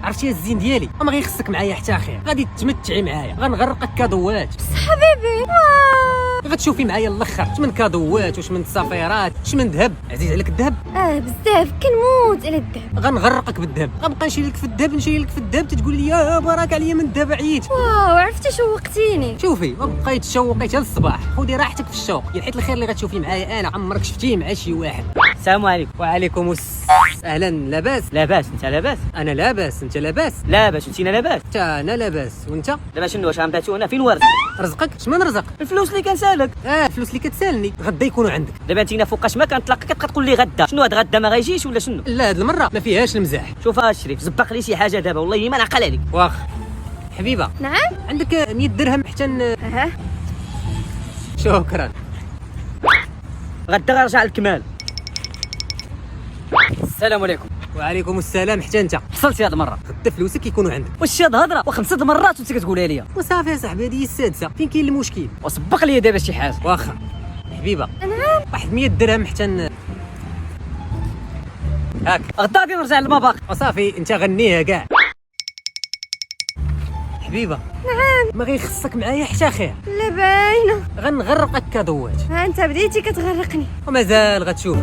عرفتي الزين ديالي ما غيخصك معايا حتى خير، غادي تمتعي معايا، غنغرقك كادوات. بس حبيبي غتشوفي معايا الاخر واش من كادوات واش من تصافيرات واش من ذهب. عزيز عليك الذهب؟ بزاف كنموت على الذهب. غنغرقك بالذهب، غنبقى نشيل لك في الذهب نشيل لك في الذهب تتقول لي يا بارك عليا من الذهب عييت. واو عرفتي شوقتيني. شوفي ما بقيت تشوقي حتى للصباح، خذي راحتك في الشوق، حيت الخير اللي غتشوفي معايا انا عمرك شفتيه مع شي واحد. السلام عليكم. وعليكم اهلا. لاباس؟ لاباس. انت لاباس؟ انا لاباس. انت لاباس؟ لاباس. انت لاباس؟ حتى انا لاباس. وانت دابا شنو واش غنباتو هنا فين ورث رزقك؟ شمن رزق؟ الفلوس اللي كنسالك. الفلوس اللي كتسالني غدا يكونوا عندك. دابا انت فوقاش ما كنتلاقى كتبقى تقول لي غدا. شنو هاد غدا ما غايجيش ولا شنو؟ لا هاد المره ما فيهاش المزاح. شوف الشريف زبق لي شي حاجه دابا والله ما نعقل عليك. واخ حبيبه نعم عندك 100 درهم حتى اها شكرا. غدا غنرجع للكمال. السلام عليكم. وعليكم السلام. حتى انت حصلتي هاد المره غدا فلوسك يكونوا عندك. واش هاد الهضره وخمسه المرات وانت كتقولها ليا وصافي يا صاحبي هذه هي السادسه، فين كاين المشكل؟ وسبق لي دابا شي حاجه. واخا حبيبه نعم واحد 100 درهم حتى هاك. غدا غادي نرجع للمباق. وصافي انت غنيها كاع. حبيبه نعم ما غيخصك معايا حتى خير، لا باينه. غنغرقك كادوات ها انت بديتي كتغرقني. ومازال غتشوف.